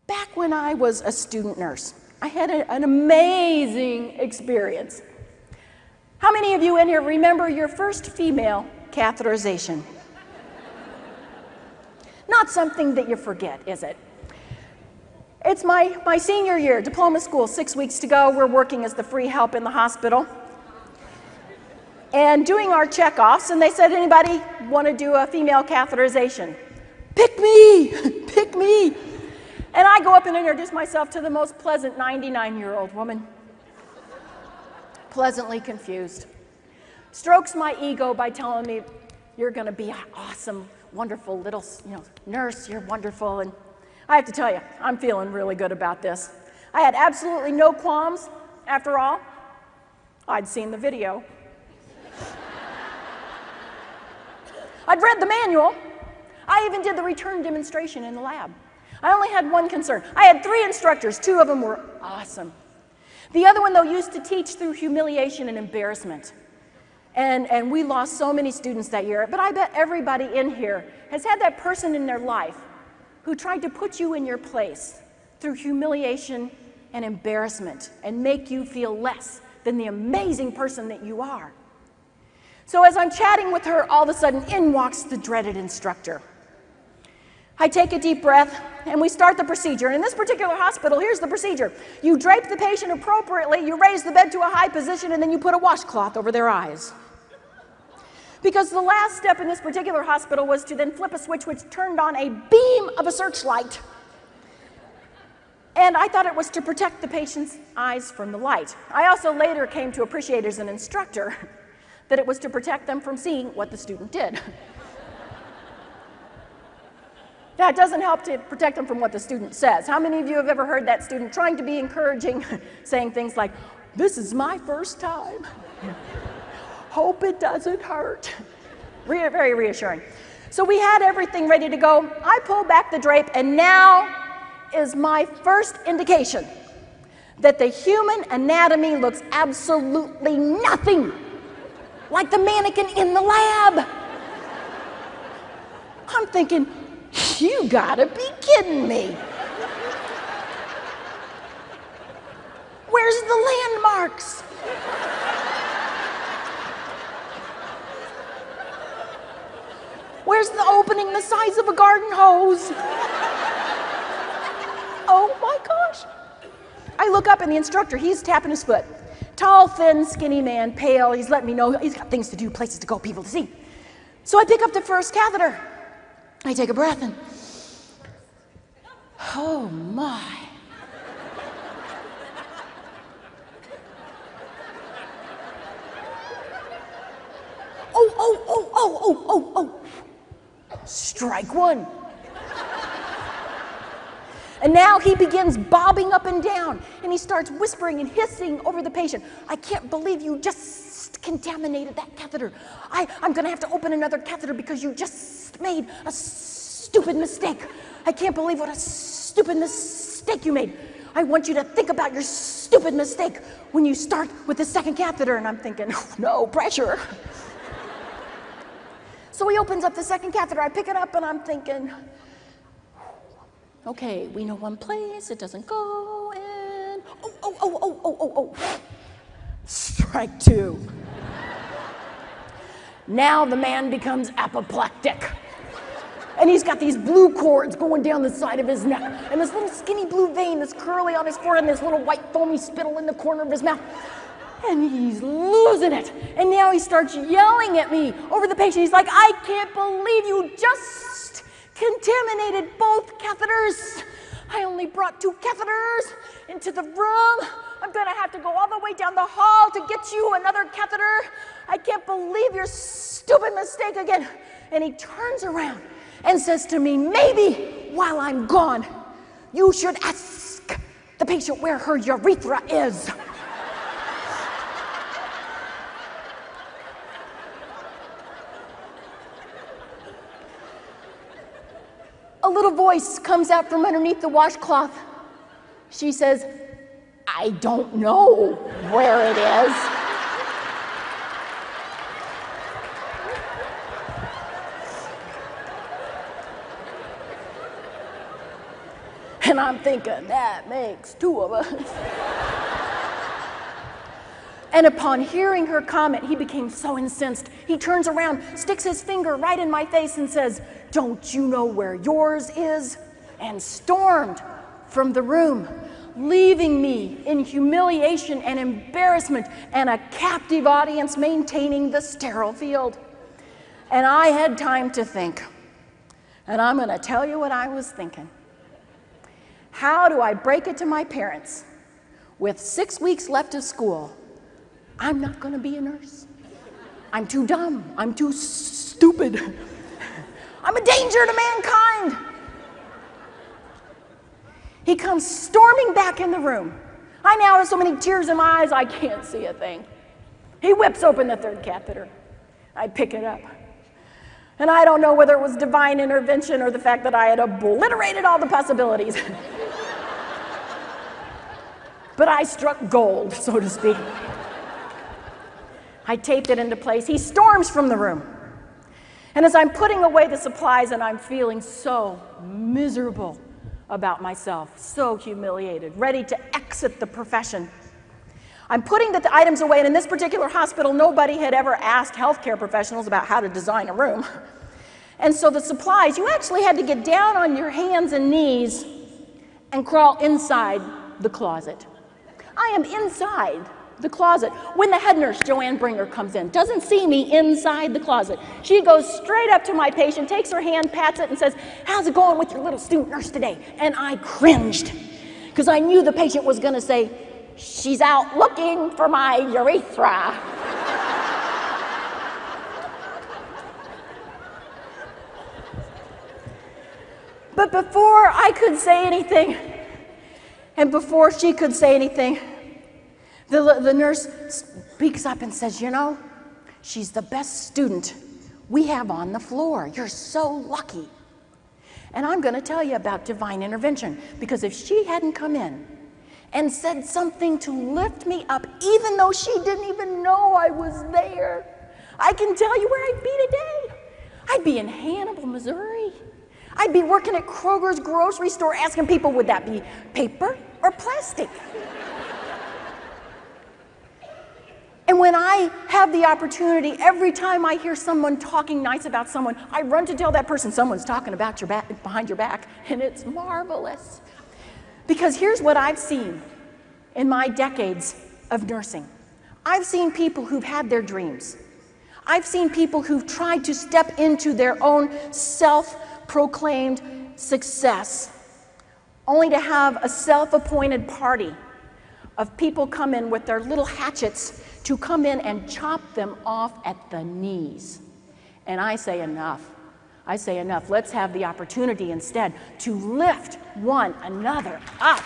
Back when I was a student nurse, I had an amazing experience. How many of you in here remember your first female catheterization? Not something that you forget, is it? It's my senior year, diploma school, 6 weeks to go. We're working as the free help in the hospital and doing our checkoffs, and they said, anybody want to do a female catheterization? Pick me, pick me. And I go up and introduce myself to the most pleasant 99-year-old woman, pleasantly confused. Strokes my ego by telling me, you're going to be an awesome, wonderful little nurse, you're wonderful. And I have to tell you, I'm feeling really good about this. I had absolutely no qualms. After all, I'd seen the video. I'd read the manual. I even did the return demonstration in the lab. I only had one concern. I had 3 instructors. 2 of them were awesome. The other one, though, used to teach through humiliation and embarrassment. And we lost so many students that year. But I bet everybody in here has had that person in their life who tried to put you in your place through humiliation and embarrassment and make you feel less than the amazing person that you are. So as I'm chatting with her, all of a sudden, in walks the dreaded instructor. I take a deep breath, and we start the procedure. And in this particular hospital, here's the procedure. You drape the patient appropriately, you raise the bed to a high position, and then you put a washcloth over their eyes. Because the last step in this particular hospital was to then flip a switch which turned on a beam of a searchlight. And I thought it was to protect the patient's eyes from the light. I also later came to appreciate as an instructor that it was to protect them from seeing what the student did. That doesn't help to protect them from what the student says. How many of you have ever heard that student trying to be encouraging, saying things like, "This is my first time. Hope it doesn't hurt." Very reassuring. So we had everything ready to go. I pull back the drape, and now is my first indication that the human anatomy looks absolutely nothing like the mannequin in the lab. I'm thinking, you gotta be kidding me. Where's the landmarks? Where's the opening the size of a garden hose? Oh my gosh. I look up and the instructor, he's tapping his foot. Tall, thin, skinny man, pale. He's letting me know he's got things to do, places to go, people to see. So I pick up the first catheter. I take a breath and, oh my. Oh. Strike one. And now he begins bobbing up and down, and he starts whispering and hissing over the patient. I can't believe you just contaminated that catheter. I'm going to have to open another catheter because you just made a stupid mistake. I can't believe what a stupid mistake you made. I want you to think about your stupid mistake when you start with the second catheter. And I'm thinking, no pressure. So he opens up the second catheter. I pick it up, and I'm thinking, okay, we know one place, it doesn't go in. Oh. Strike two. Now the man becomes apoplectic. And he's got these blue cords going down the side of his neck, and this little skinny blue vein that's curly on his forehead, and this little white foamy spittle in the corner of his mouth. And he's losing it. And now he starts yelling at me over the patient. He's like, I can't believe you just contaminated both catheters. I only brought 2 catheters into the room. I'm going to have to go all the way down the hall to get you another catheter. I can't believe your stupid mistake again. And he turns around and says to me, maybe while I'm gone, you should ask the patient where her urethra is. A little voice comes out from underneath the washcloth. She says, I don't know where it is. And I'm thinking, that makes two of us. And upon hearing her comment, he became so incensed. He turns around, sticks his finger right in my face and says, "Don't you know where yours is?" And stormed from the room, leaving me in humiliation and embarrassment and a captive audience maintaining the sterile field. And I had time to think. And I'm going to tell you what I was thinking. How do I break it to my parents? With 6 weeks left of school, I'm not going to be a nurse. I'm too dumb. I'm too stupid. I'm a danger to mankind. He comes storming back in the room. I now have so many tears in my eyes, I can't see a thing. He whips open the third catheter. I pick it up. And I don't know whether it was divine intervention or the fact that I had obliterated all the possibilities. But I struck gold, so to speak. I taped it into place. He storms from the room. And as I'm putting away the supplies and I'm feeling so miserable about myself, so humiliated, ready to exit the profession, I'm putting the items away, and in this particular hospital, nobody had ever asked healthcare professionals about how to design a room. And so the supplies, you actually had to get down on your hands and knees and crawl inside the closet. I am inside the closet when the head nurse, Joanne Bringer, comes in. Doesn't see me inside the closet. She goes straight up to my patient, takes her hand, pats it, and says, "How's it going with your little student nurse today?" And I cringed, because I knew the patient was going to say, "She's out looking for my urethra." But before I could say anything, and before she could say anything, the nurse speaks up and says, "You know, she's the best student we have on the floor. You're so lucky." And I'm going to tell you about divine intervention, because if she hadn't come in and said something to lift me up, even though she didn't even know I was there, I can tell you where I'd be today. I'd be in Hannibal, Missouri. I'd be working at Kroger's grocery store asking people, would that be paper or plastic? And when I have the opportunity, every time I hear someone talking nice about someone, I run to tell that person someone's talking about your back, behind your back, and it's marvelous. Because here's what I've seen in my decades of nursing. I've seen people who've had their dreams. I've seen people who've tried to step into their own self-proclaimed success, only to have a self-appointed party of people come in with their little hatchets to come in and chop them off at the knees. And I say enough. I say enough. Let's have the opportunity instead to lift one another up.